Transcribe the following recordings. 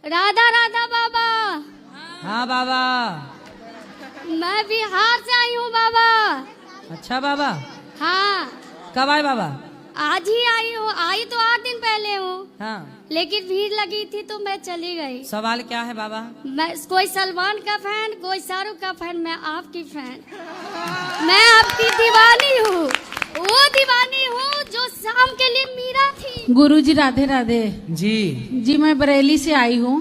राधा राधा बाबा। हाँ बाबा। मैं बिहार से आई हूँ बाबा। अच्छा बाबा। हाँ। कब आए बाबा? आज ही आई हूँ, आई तो 8 दिन पहले हूँ। हाँ। लेकिन भीड़ लगी थी तो मैं चली गई। सवाल क्या है बाबा? मैं कोई सलमान का फैन, कोई शाहरुख का फैन, मैं आपकी फैन। मैं आपकी दीवानी हूँ, वो दीवानी हूँ जो शाम के लिए मीरा थी। गुरुजी राधे राधे। जी मैं बरेली से आई हूँ।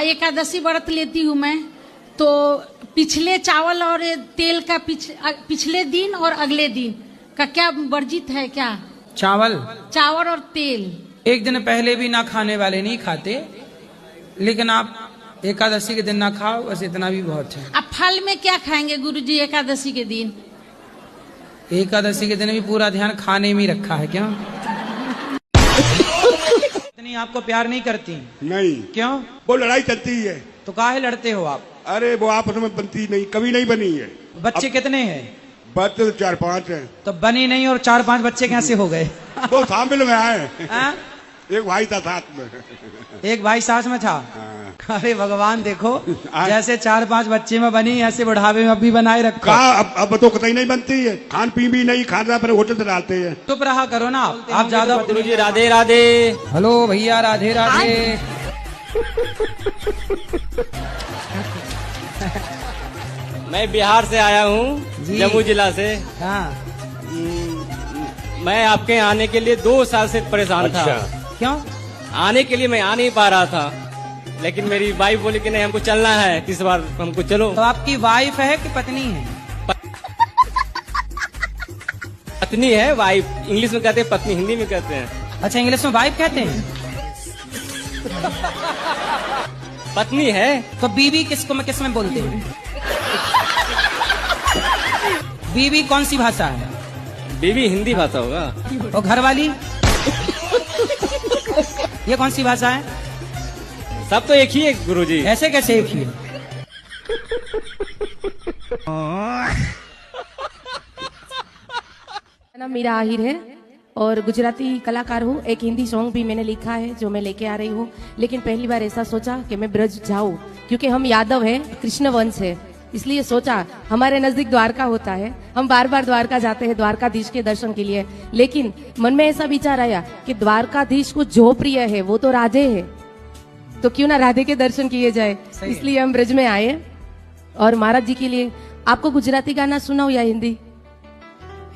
एकादशी व्रत लेती हूँ मैं। तो पिछले चावल और तेल का पिछले दिन और अगले दिन का क्या वर्जित है क्या? चावल और तेल एक दिन पहले भी ना खाने वाले नहीं खाते, लेकिन आप एकादशी के दिन ना खाओ, बस इतना भी बहुत है। अब फल में क्या खाएंगे गुरुजी एकादशी के दिन? एकादशी के दिन भी पूरा ध्यान खाने में ही रखा है। क्यों इतनी आपको प्यार नहीं करती? नहीं। क्यों? वो लड़ाई चलती है। तो काहे लड़ते हो आप? अरे वो आपस में बनती नहीं, कभी नहीं बनी है। बच्चे कितने हैं? बच्चे 4-5 हैं। तो बनी नहीं और 4-5 बच्चे कैसे हो गए? वो शामिल में आए। हाँ? एक भाई था साथ में। एक भाई साथ में था। हाँ। अरे भगवान देखो, जैसे 4-5 बच्चे में बनी ऐसे बुढ़ापे में भी बनाए रखो। कहा अब तो कतई नहीं बनती है, खान पी भी नहीं, खाना पर होटल से डालते हैं। चुप रहा करो ना आप ज्यादा। गुरुजी राधे राधे। हेलो भैया राधे राधे। मैं बिहार से आया हूँ, जम्मू जिला से। हाँ। मैं आपके आने के लिए 2 साल से परेशान था। क्यों? आने के लिए मैं आ नहीं पा रहा था, लेकिन मेरी वाइफ बोली कि नहीं हमको चलना है, इस बार हमको चलो। तो आपकी वाइफ है कि पत्नी है? पत्नी है, वाइफ इंग्लिश में कहते हैं, पत्नी हिंदी में कहते हैं। अच्छा, इंग्लिश में वाइफ कहते हैं। पत्नी है। तो बीवी किस में बोलते हैं? बीवी कौन सी भाषा है? बीवी हिंदी भाषा होगा। और घर वाली ये कौन सी भाषा है? सब तो एक ही है गुरुजी। ऐसे कैसे एक ही है? नाम मीरा आहिर है और गुजराती कलाकार हूँ। एक हिंदी सॉन्ग भी मैंने लिखा है जो मैं लेके आ रही हूँ। लेकिन पहली बार ऐसा सोचा कि मैं ब्रज जाऊँ, क्योंकि हम यादव हैं, कृष्ण वंश है, इसलिए सोचा हमारे नजदीक द्वारका होता है, हम बार बार द्वारका जाते हैं द्वारकाधीश के दर्शन के लिए। लेकिन मन में ऐसा विचार आया कि द्वारकाधीश को जो प्रिय है वो तो राधे है, तो क्यों ना राधे के दर्शन किए जाए। इसलिए हम ब्रज में आए और महाराज जी के लिए। आपको गुजराती गाना सुनाऊं या हिंदी?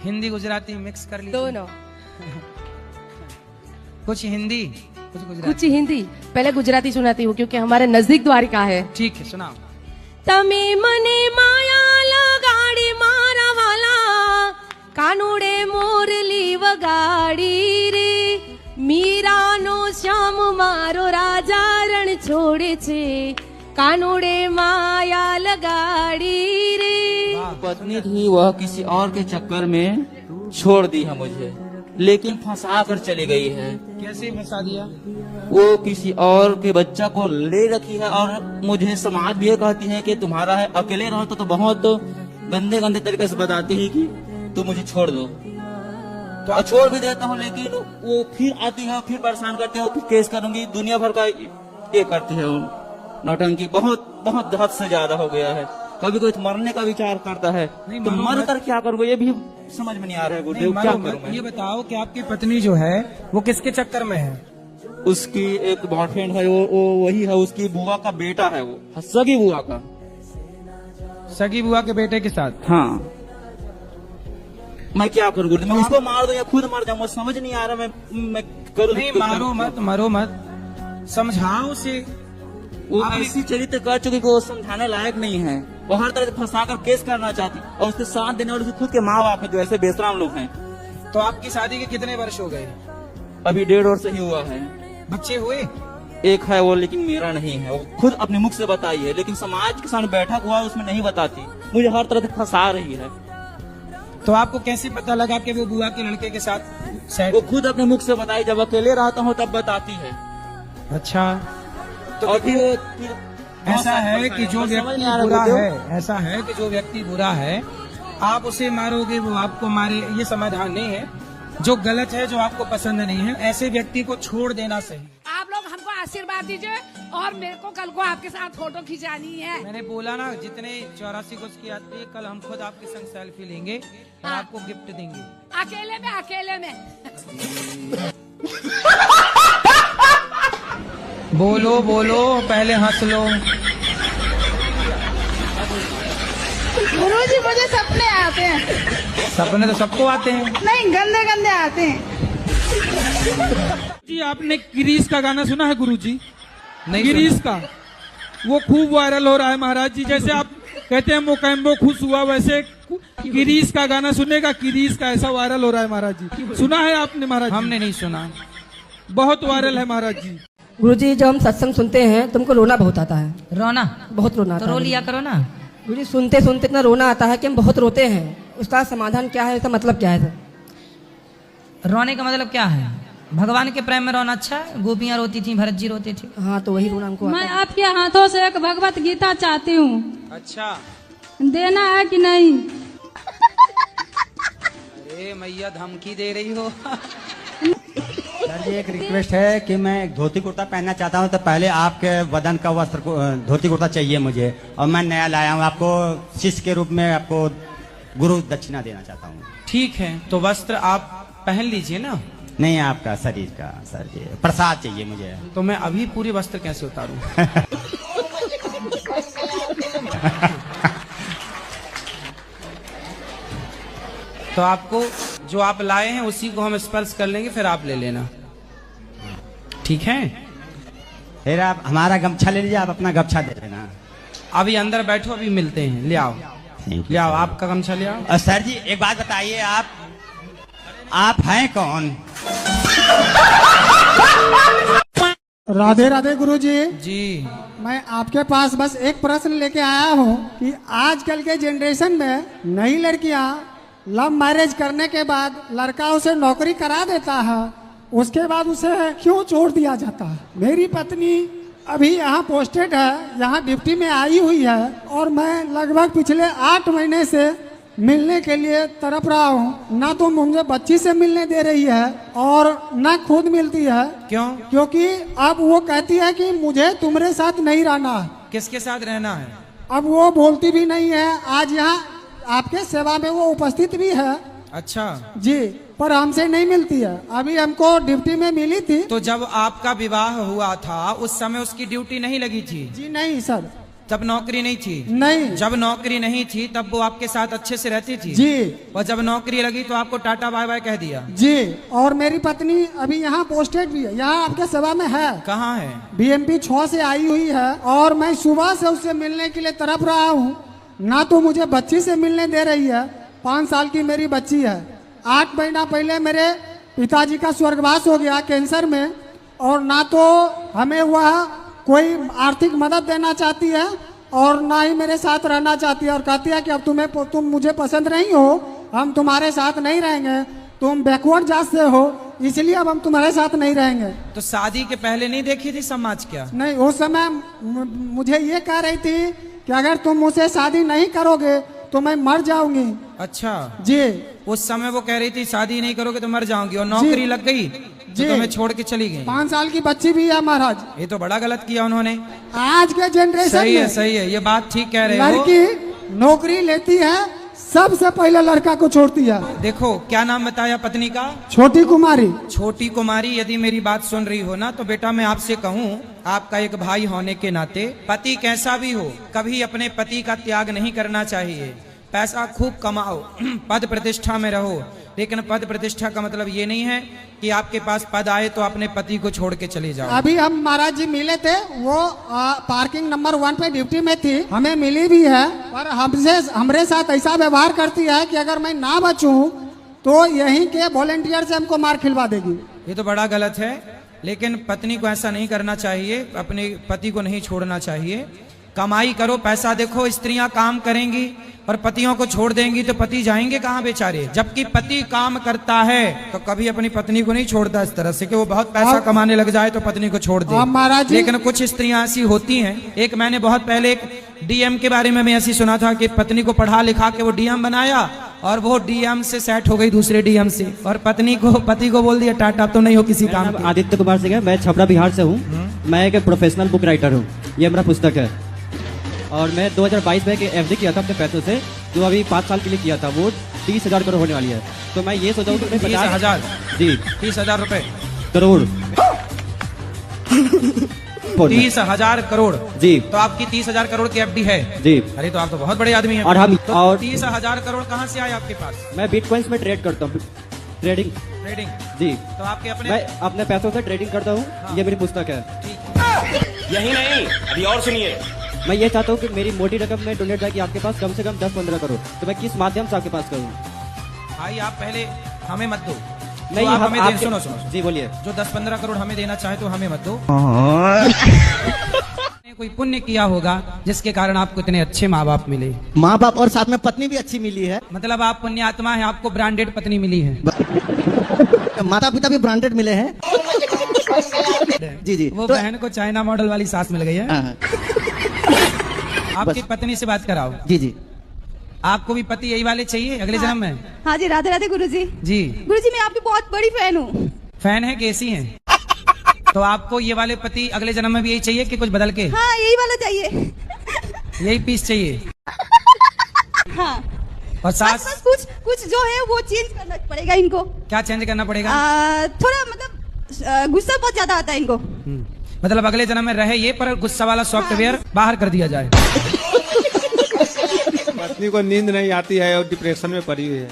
हिंदी गुजराती मिक्स कर लीजिए। दोनों। कुछ हिंदी कुछ गुजराती। कुछ हिंदी। पहले गुजराती सुनाती हूँ क्योंकि हमारे नजदीक द्वारिका है। ठीक है, सुनाओ। तमे मने माया लगाड़ी मारा वाला, कानूड़े मोरली वगाड़ी रे, मीरा नो श्याम मारो राजा रण छोड़े छे, कानूड़े माया लगाड़ी रे। पत्नी थी वह किसी और के चक्कर में छोड़ दी है मुझे, लेकिन फंसा कर चली गई है। कैसे फंसा दिया? वो किसी और के बच्चा को ले रखी है और मुझे समाज भी ये कहती है कि तुम्हारा है, अकेले रहो तो बहुत गंदे गंदे तरीके से बताती है कि तुम मुझे छोड़ दो। तो छोड़ भी देता हूँ, लेकिन वो फिर आती है, फिर परेशान करते हो, फिर केस करूंगी, दुनिया भर का ये करती है। नौटंकी बहुत हद से ज्यादा हो गया है। कभी कोई मरने का विचार करता है तो मर कर क्या करूँगा ये भी समझ में नहीं आ रहा है। गुरुदेव क्या करूँ? ये बताओ कि आपकी पत्नी जो है वो किसके चक्कर में है? उसकी एक बॉयफ्रेंड है, वो वही है, उसकी बुआ का बेटा है, वो सगी बुआ का। सगी बुआ के बेटे के साथ? हाँ। मैं क्या करूँ गुरुदेव? मैं उसको मार दूं या खुद मर जाऊँ, समझ नहीं आ रहा। मैं करूँ नहीं, मरो मत, समझाओ उसे। वो ऐसी चरित्र कर चुकी कि वो समझाने लायक नहीं है। वो हर तरह से फंसा कर केस करना चाहती, और उसके साथ देने वाले खुद के माँ बाप है जो ऐसे बेशरम लोग हैं। तो आपकी शादी के कितने वर्ष हो गए? अभी 1.5 वर्ष ही हुआ है। बच्चे हुए? एक है वो, लेकिन मेरा नहीं है। वो खुद अपने मुख से बताई है, लेकिन समाज के सामने बैठक हुआ उसमें नहीं बताती, मुझे हर तरह से फंसा रही है। तो आपको कैसे पता लगा कि वो बुआ के लड़के के साथ? वो खुद अपने मुख से बताई, जब अकेले रहता हूँ तब बताती है। अच्छा, तो और फिर ऐसा है कि जो व्यक्ति बुरा है, ऐसा है कि जो व्यक्ति बुरा है आप उसे मारोगे वो आपको मारे, ये समाधान नहीं है। जो गलत है, जो आपको पसंद नहीं है, ऐसे व्यक्ति को छोड़ देना सही। आप लोग हमको आशीर्वाद दीजिए और मेरे को कल को आपके साथ फोटो खिंचानी है। मैंने बोला ना, जितने 84 को उसकी आती है, कल हम खुद आपके संग सेल्फी लेंगे और हाँ। आपको गिफ्ट देंगे। अकेले में बोलो बोलो, पहले हंस लो। गुरुजी मुझे सपने आते हैं। सपने तो सबको आते हैं। नहीं, गंदे गंदे आते हैं। जी आपने गिरीश का गाना सुना है गुरुजी? नहीं गिरीश का वो खूब वायरल हो रहा है महाराज जी। जैसे आप कहते हैं मोकैम्बो खुश हुआ, वैसे गिरीश का गाना सुनेगा, गिरीश का ऐसा वायरल हो रहा है महाराज जी। सुना है आपने महाराज जी? हमने नहीं सुना। बहुत वायरल है महाराज जी। गुरुजी जब हम सत्संग सुनते हैं तुमको रोना बहुत आता है। रोना? बहुत रोना आता तो रो है। लिया करो ना। गुरुजी सुनते सुनते इतना रोना आता है कि हम बहुत रोते हैं। उसका समाधान क्या है, इसका मतलब क्या है? रोने का मतलब क्या है? भगवान के प्रेम में रोना अच्छा है। गोपियां रोती थी, भरत जी रोते थे। हाँ, तो वही रोना हमको आता मैं है। आपके हाथों से एक भगवत गीता चाहती हूँ। अच्छा, देना है कि नहीं? अरे मैया धमकी दे रही हो। सर जी एक रिक्वेस्ट है कि मैं एक धोती कुर्ता पहनना चाहता हूँ, तो पहले आपके बदन का वस्त्र धोती कुर्ता चाहिए मुझे, और मैं नया लाया हूँ। आपको शिष्य के रूप में आपको गुरु दक्षिणा देना चाहता हूँ। ठीक है, तो वस्त्र आप पहन लीजिए ना। नहीं, आपका शरीर का सर जी प्रसाद चाहिए मुझे। तो मैं अभी पूरे वस्त्र कैसे उतारूं? तो आपको जो आप लाए हैं उसी को हम स्पर्श कर लेंगे, फिर आप ले लेना। ठीक है? फिर आप हमारा गमछा ले लीजिए, आप अपना गमछा दे देना। अभी अंदर बैठो, अभी मिलते हैं। ले आओ, ले आओ, आपका गमछा ले आओ। और सर जी एक बात बताइए, आप हैं कौन? राधे राधे गुरुजी। जी, मैं आपके पास बस एक प्रश्न लेके आया हूँ कि आजकल के जनरेशन में नई लड़कियाँ लव मैरिज करने के बाद लड़का उसे नौकरी करा देता है, उसके बाद उसे क्यों छोड़ दिया जाता है? मेरी पत्नी अभी यहाँ पोस्टेड है, यहाँ ड्यूटी में आई हुई है, और मैं लगभग पिछले 8 महीने से मिलने के लिए तड़प रहा हूँ। ना तो मुझे बच्ची से मिलने दे रही है और ना खुद मिलती है। क्यों? क्योंकि अब वो कहती है कि मुझे तुम्हारे साथ नहीं रहना है। किसके साथ रहना है? अब वो बोलती भी नहीं है। आज यहाँ आपके सेवा में वो उपस्थित भी है। अच्छा जी, पर हमसे नहीं मिलती है। अभी हमको ड्यूटी में मिली थी। तो जब आपका विवाह हुआ था उस समय उसकी ड्यूटी नहीं लगी थी? जी नहीं सर। तब नौकरी नहीं थी? नहीं। जब नौकरी नहीं थी तब वो आपके साथ अच्छे से रहती थी? जी। और जब नौकरी लगी तो आपको टाटा बाय बाय कह दिया? जी। और मेरी पत्नी अभी यहाँ पोस्टेड भी है, यहाँ आपके सेवा में है। कहाँ है? BMP 6 से आई हुई है, और मैं सुबह से उससे मिलने के लिए तड़प रहा हूँ। ना तो मुझे बच्ची से मिलने दे रही है। 5 साल की मेरी बच्ची है। 8 महीना पहले मेरे पिताजी का स्वर्गवास हो गया कैंसर में, और ना तो हमें वह कोई आर्थिक मदद देना चाहती है और ना ही मेरे साथ रहना चाहती है, और कहती है कि अब तुम मुझे पसंद नहीं हो, हम तुम्हारे साथ नहीं रहेंगे, तुम बैकवर्ड जात से हो, इसलिए अब हम तुम्हारे साथ नहीं रहेंगे। तो शादी के पहले नहीं देखी थी समाज क्या? नहीं, उस समय मुझे ये कह रही थी कि अगर तुम मुझसे शादी नहीं करोगे तो मैं मर जाऊंगी। अच्छा जी। उस समय वो कह रही थी शादी नहीं करोगे तो मर जाऊंगी, और नौकरी लग गई तो तुम्हें छोड़ के चली गई। 5 साल की बच्ची भी है महाराज। ये तो बड़ा गलत किया उन्होंने। आज के जनरेशन सही है, में सही है, ये बात ठीक कह रहे हो। लड़की नौकरी लेती है, सबसे पहले लड़का को छोड़ती है। देखो क्या नाम बताया पत्नी का? छोटी कुमारी। छोटी कुमारी, यदि मेरी बात सुन रही हो ना तो बेटा मैं आपसे कहूँ, आपका एक भाई होने के नाते पति कैसा भी हो कभी अपने पति का त्याग नहीं करना चाहिए। पैसा खूब कमाओ, पद प्रतिष्ठा में रहो, लेकिन पद प्रतिष्ठा का मतलब ये नहीं है कि आपके पास पद आए तो अपने पति को छोड़ के चले जाओ। अभी हम महाराज जी मिले थे, वो पार्किंग नंबर 1 पे ड्यूटी में थी, हमें मिली भी है, पर हमरे साथ ऐसा व्यवहार करती है कि अगर मैं ना बचूं तो यहीं के वॉलेंटियर से हमको मार खिलवा देगी। ये तो बड़ा गलत है, लेकिन पत्नी को ऐसा नहीं करना चाहिए, अपने पति को नहीं छोड़ना चाहिए। कमाई करो, पैसा देखो, स्त्रियां काम करेंगी और पतियों को छोड़ देंगी तो पति जाएंगे कहाँ बेचारे? जबकि पति काम करता है तो कभी अपनी पत्नी को नहीं छोड़ता इस तरह से कि वो बहुत पैसा कमाने लग जाए तो पत्नी को छोड़ दे। लेकिन कुछ स्त्रियां ऐसी होती हैं। एक मैंने बहुत पहले एक DM के बारे में मैं ऐसी सुना था कि पत्नी को पढ़ा लिखा के वो DM बनाया और वो DM से सेट हो गई दूसरे DM से, और पति को बोल दिया टाटा, तो नहीं हो किसी काम। आदित्य कुमार सिंह है, मैं छपरा बिहार से हूँ। मैं एक प्रोफेशनल बुक राइटर हूँ, ये मेरा पुस्तक है। और मैं 2022 में एक एफडी किया था अपने पैसों से, जो अभी 5 साल के लिए किया था, वो 30,000 करोड़ होने वाली है। तो मैं ये सोचा हूँ कि 30,000 जी 30,000 रुपए करोड़ 30,000 करोड़ जी। तो आपकी 30,000 करोड़ की एफडी है जी। अरे तो आप तो बहुत बड़े आदमी हैं। और हम तो और 30,000 करोड़ कहाँ से आए आपके पास? मैं बिटकॉइंस में ट्रेड करता हूँ, ट्रेडिंग जी। तो आपके अपने मैं अपने पैसों से ट्रेडिंग करता हूँ। हाँ। ये मेरी पुस्तक है। यही नहीं, अभी और सुनिए। मैं ये चाहता हूँ कि मेरी मोटी रकम में डोनेट जाए आपके पास कम से कम 10-15 करोड़। तो मैं किस माध्यम से आपके पास करूँ? भाई आप पहले हमें मत दो। नहीं, तो आप हमें आपके... सुनो जी बोलिए। जो 10-15 करोड़ हमें देना चाहे तो हमें मत दो। कोई पुण्य किया होगा जिसके कारण आपको इतने अच्छे माँ बाप मिले। माँ बाप और साथ में पत्नी भी अच्छी मिली है। मतलब आप पुण्यात्मा हैं, आपको ब्रांडेड पत्नी मिली है। माता पिता भी ब्रांडेड मिले हैं। जी जी। वो बहन को चाइना मॉडल वाली सास मिल गई है। आपकी पत्नी से बात कराओ। जी जी। आपको भी पति यही वाले चाहिए अगले जन्म में? हाँ जी, राधे राधे गुरुजी। जी गुरुजी, मैं आपकी बहुत बड़ी फैन हूँ। फैन है कैसी हैं? तो आपको ये वाले पति अगले जन्म में भी यही चाहिए कि कुछ बदल के? हाँ, यही वाला चाहिए। यही पीस चाहिए? हाँ। और सास? बस कुछ जो है वो चेंज करना पड़ेगा इनको। क्या चेंज करना पड़ेगा? थोड़ा मतलब गुस्सा बहुत ज्यादा आता है इनको। मतलब अगले जन्म में रहे ये, पर गुस्सा वाला सॉफ्टवेयर बाहर कर दिया जाए। पत्नी को नींद नहीं आती है और डिप्रेशन में पड़ी हुई है।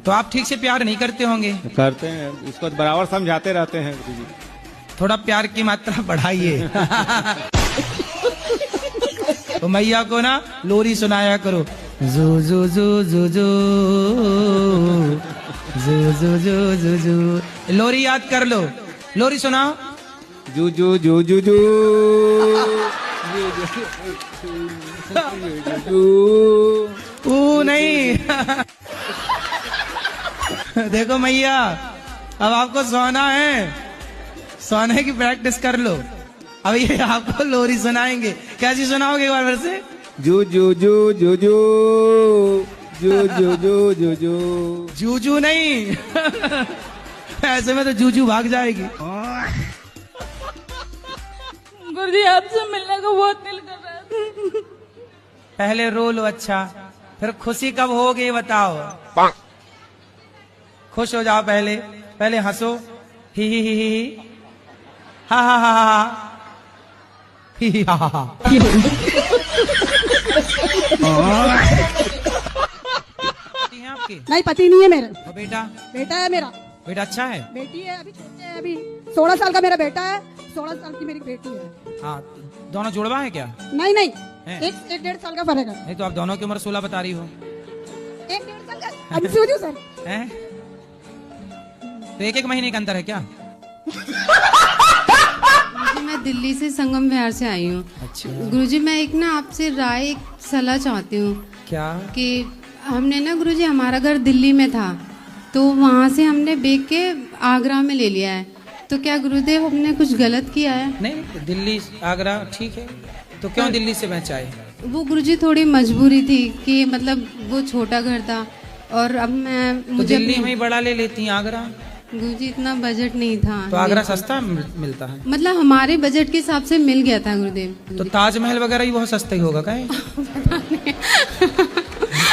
तो आप ठीक से प्यार नहीं करते होंगे? करते हैं, इसको बराबर समझाते रहते हैं गुरुजी। थोड़ा प्यार की मात्रा बढ़ाइए। तो मैया को ना लोरी सुनाया करो। जू जू जू जू जू जू जू जू जू जू। लोरी याद कर लो, लोरी सुनाओ। जू जू जू जू जू नहीं। देखो मैया, अब आपको सोना है, सोने की प्रैक्टिस कर लो। अब ये आपको लोरी सुनाएंगे। कैसी सुनाओगे एक बार फिर से? जू जू जू जू जू जू जू जू जू जू जूजू नहीं। ऐसे में तो जूजू भाग जाएगी। गुरुजी, आपसे मिलने का बहुत दिल कर रहा है। पहले रो लो, अच्छा फिर खुशी कब होगी बताओ। खुश हो जाओ, पहले हंसो। ही हा हा हा हा ही हा हा हा। आपकी? नहीं, पति नहीं है मेरा। और बेटा? बेटा है मेरा। बेटा अच्छा है? बेटी है, अभी छोटे है, अभी 16 साल का मेरा बेटा है, 16 साल की मेरी बेटी है। हाँ, दोनों जुड़वा है क्या? नहीं, एक 1.5 साल का फर्क है। नहीं तो आप दोनों की उम्र 16 बता रही हो। 1.5 साल का हमसे हो सर। हैं? तो 1-1 महीने का अंतर है क्या? मैं दिल्ली से संगम विहार से आई हूँ। अच्छा। गुरुजी, मैं एक ना आपसे राय, एक सलाह चाहती हूँ। क्या? कि हमने ना गुरुजी, हमारा घर दिल्ली में था, तो वहाँ से हमने बेच के आगरा में ले लिया है। तो क्या गुरुदेव हमने कुछ गलत किया है? नहीं, दिल्ली आगरा ठीक है, तो क्यों दिल्ली से बेचा? वो गुरुजी थोड़ी मजबूरी थी कि मतलब वो छोटा घर था और अब मैं तो दिल्ली में ही बड़ा ले लेती आगरा। गुरुजी, इतना बजट नहीं था। तो आगरा सस्ता मिलता है? मतलब हमारे बजट के हिसाब से मिल गया था गुरुदेव। तो ताजमहल वगैरह ही बहुत सस्ता ही होगा क्या?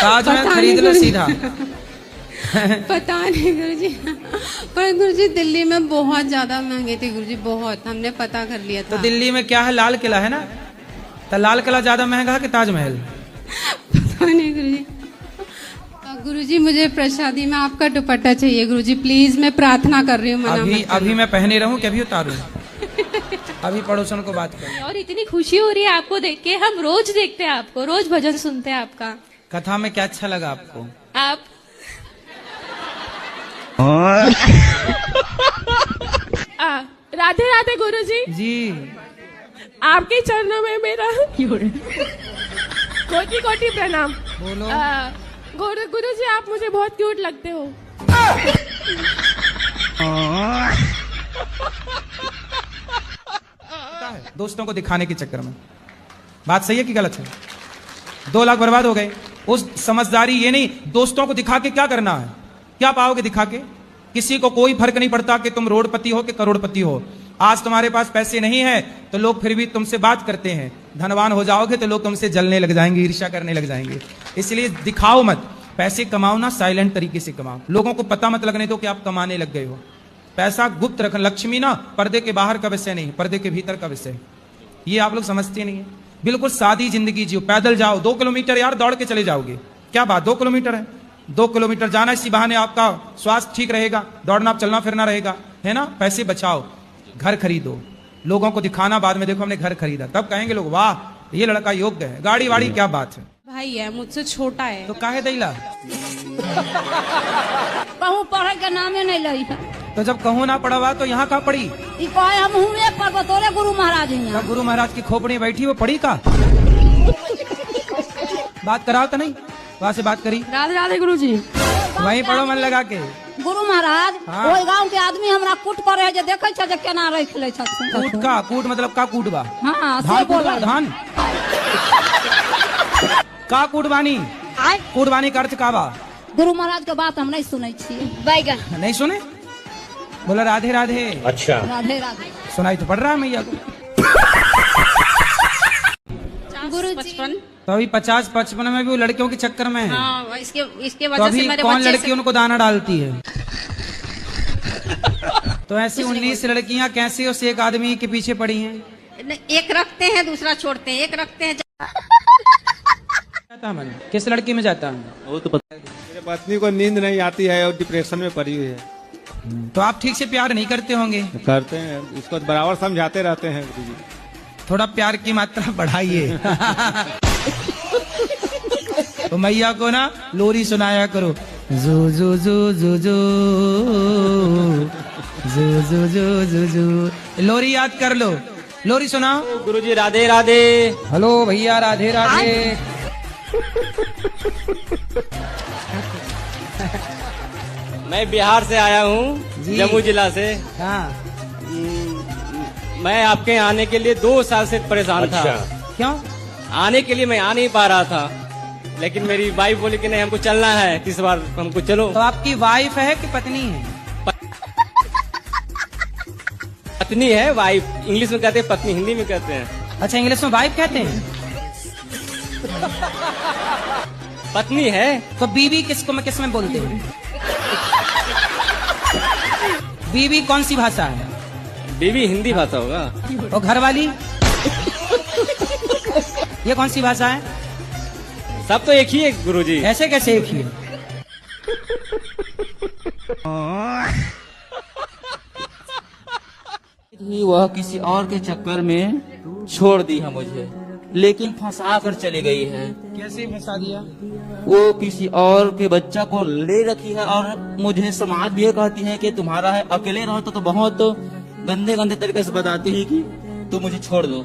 ताजमहल खरीद लो सीधा। पता नहीं गुरुजी, पर गुरुजी दिल्ली में बहुत ज्यादा महंगे थे गुरुजी, बहुत। हमने पता कर लिया था। तो दिल्ली में क्या है, लाल किला है ना? तो लाल किला ज्यादा महंगा है कि ताजमहल? पता नहीं गुरुजी। गुरुजी, मुझे प्रसादी में आपका दुपट्टा चाहिए गुरुजी, प्लीज। मैं प्रार्थना कर रही हूँ। अभी मैं पहने रहूं कि अभी उतारूं? अभी पड़ोसन को बात करें। और इतनी खुशी हो रही है आपको देख के। हम रोज देखते हैं आपको, रोज भजन सुनते हैं आपका। कथा में क्या अच्छा लगा आपको? आप राधे राधे गुरुजी। जी, आपके चरणों में मेरा कोटि कोटि प्रणाम। बोलो। गुरुजी, आप मुझे बहुत क्यूट लगते हो। दोस्तों को दिखाने के चक्कर में। बात सही है कि गलत है? 2 लाख बर्बाद हो गए। उस समझदारी ये नहीं, दोस्तों को दिखा के क्या करना है? क्या पाओगे दिखा के? किसी को कोई फर्क नहीं पड़ता कि तुम रोडपति हो कि करोड़पति हो। आज तुम्हारे पास पैसे नहीं है तो लोग फिर भी तुमसे बात करते हैं, धनवान हो जाओगे तो लोग तुमसे जलने लग जाएंगे, ईर्ष्या करने लग जाएंगे। इसलिए दिखाओ मत, पैसे कमाओ ना, साइलेंट तरीके से कमाओ, लोगों को पता मत लगने दो कि आप कमाने लग गए हो। पैसा गुप्त रख, लक्ष्मी ना पर्दे के बाहर का विषय नहीं, पर्दे के भीतर का विषय। ये आप लोग समझते नहीं है। बिल्कुल सादी जिंदगी जियो, पैदल जाओ, 2 किलोमीटर यार दौड़ के चले जाओगे, क्या बात 2 किलोमीटर है, 2 किलोमीटर जाना, इसी बहाने आपका स्वास्थ्य ठीक रहेगा, दौड़ना चलना फिरना रहेगा, है ना। पैसे बचाओ, घर खरीदो, लोगों को दिखाना बाद में, देखो हमने घर खरीदा, तब कहेंगे लोग वाह ये लड़का योग्य है। गाड़ी वाड़ी क्या बात है, भाई है मुझसे छोटा है तो काहे दैला। कहूँ पढ़े के नामे नहीं लई है। तो जब कहूँ ना पढ़वा तो यहाँ कहाँ पढ़ी, हम हुए पर बतौरे गुरु महाराज हैं। गुरु महाराज की खोपड़ी बैठी वो पढ़ी का। बात कराओ तो नहीं, वहाँ से बात करी। राधे राधे गुरु जी। वहीं पढ़ो मन लगा के। गुरु महाराज हाँ। वही गांव के आदमी हमरा कूट करे है, जे देखे छ जे केना रख ले छ। कूट का कूट मतलब का कूट बा। हां धान बोला धान का कूट बानी, कूट बानी का अर्थ का बा। गुरु महाराज के बात हम नहीं सुनै छी। बैगन नहीं सुने, बोला राधे राधे। अच्छा राधे राधे सुनाई तो पड़ रहा है मैया को। गुरु 55। तो अभी 50-55 में भी वो लड़कियों के चक्कर में है। हाँ, इसके तो वजह अभी से मेरे कौन बच्चे लड़की उनको दाना डालती है। तो ऐसी 19 लड़कियां कैसे उस एक आदमी के पीछे पड़ी हैं। एक रखते हैं दूसरा छोड़ते हैं, एक रखते हैं। जाता मन किस लड़की में जाता है वो तो पता है। मेरे पत्नी को नींद नहीं आती है और डिप्रेशन में पड़ी हुई है। तो आप ठीक से प्यार नहीं करते होंगे। करते हैं, इसको बराबर समझाते रहते हैं गुरुजी। थोड़ा प्यार की मात्रा बढ़ाइए। तो मैया को ना लोरी सुनाया करो, जो जो जो जो जो जो जो जो जो जो। लोरी याद कर लो, लोरी सुनाओ। गुरुजी राधे राधे। हेलो भैया राधे राधे। मैं बिहार से आया हूँ, जम्मू जिला से। हाँ। मैं आपके आने के लिए 2 साल से परेशान था। क्यों? आने के लिए मैं आ नहीं पा रहा था, लेकिन मेरी वाइफ बोली कि नहीं हमको चलना है, इस बार हमको चलो। तो आपकी वाइफ है कि पत्नी है? पत्नी है, वाइफ इंग्लिश में कहते हैं, पत्नी हिंदी में कहते हैं। अच्छा इंग्लिश में वाइफ कहते हैं। पत्नी है। तो बीवी किस में बोलते हैं? बीवी कौन सी भाषा है? बीवी हिंदी भाषा होगा। और घर वाली ये कौन सी भाषा है? सब तो एक ही है गुरुजी। ऐसे कैसे एक ही है? वह किसी और के चक्कर में छोड़ दी है मुझे, लेकिन फंसा कर चली गई है। कैसे फंसा दिया? वो किसी और के बच्चा को ले रखी है और मुझे समाज भी ये कहती है कि तुम्हारा है, अकेले रहो तो बहुत गंदे गंदे तरीके से बताती है कि तुम मुझे छोड़ दो।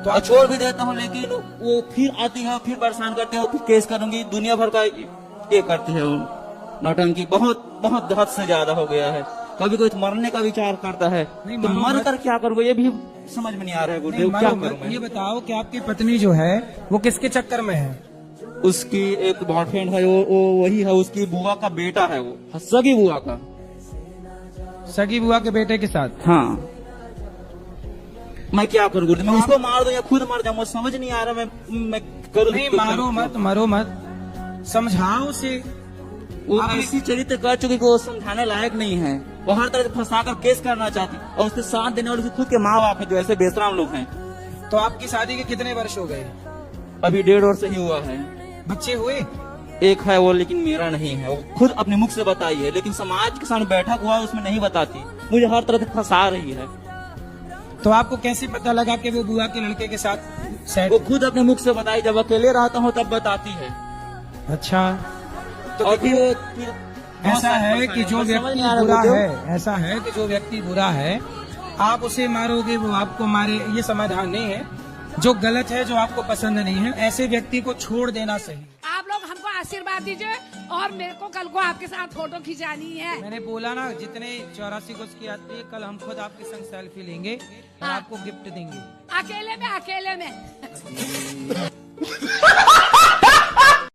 तो छोड़ भी देता हूँ, लेकिन वो फिर आती है, फिर परेशान करते हैं, फिर केस करूंगी, दुनिया भर का ये करती है। नौटंकी बहुत बहुत हद से ज्यादा हो गया है। कभी कोई मरने का विचार करता है तो मर कर क्या करूँगा ये भी समझ में नहीं आ रहा है गुरुदेव, क्या करूँ मैं? ये बताओ कि आपकी पत्नी जो है वो किसके चक्कर में है? उसकी एक बॉयफ्रेंड है, वो वही है, उसकी बुआ का बेटा है, वो सगी बुआ का। सगी बुआ के बेटे के साथ? हाँ। मैं क्या करूँ गुरुदेव, मैं उसको मार दूं या खुद मर जाऊँ, समझ नहीं आ रहा मैं करूँ। नहीं मारो मत, मरो मत, समझाओ उसे। वो ऐसी चरित्र कर चुकी कि वो समझाने लायक नहीं है। वो हर तरह से फंसा कर केस करना चाहती, और उसके साथ देने वाले खुद के माँ बाप है जो ऐसे बेशरम लोग हैं। तो आपकी शादी के कितने वर्ष हो गए? अभी 1.5 वर्ष ही हुआ है। बच्चे हुए? एक है वो, लेकिन मेरा नहीं है। वो खुद अपने मुख से बताई है, लेकिन समाज के सामने बैठक हुआ उसमें नहीं बताती, मुझे हर तरह से फंसा रही है। तो आपको कैसे पता लगा कि वो बुआ के लड़के के साथ? वो खुद अपने मुख से बताई, जब अकेले रहता हूँ तब बताती है। अच्छा, तो अभी वो ऐसा है कि जो व्यक्ति बुरा है, ऐसा है कि जो व्यक्ति बुरा है आप उसे मारोगे वो आपको मारे, ये समाधान नहीं है। जो गलत है, जो आपको पसंद नहीं है, ऐसे व्यक्ति को छोड़ देना सही। आप लोग हमको आशीर्वाद दीजिए, और मेरे को कल को आपके साथ फोटो खिंचानी है। मैंने बोला ना, जितने 84 गज की यात्री है, कल हम खुद आपके संग सेल्फी लेंगे और आपको गिफ्ट देंगे। अकेले में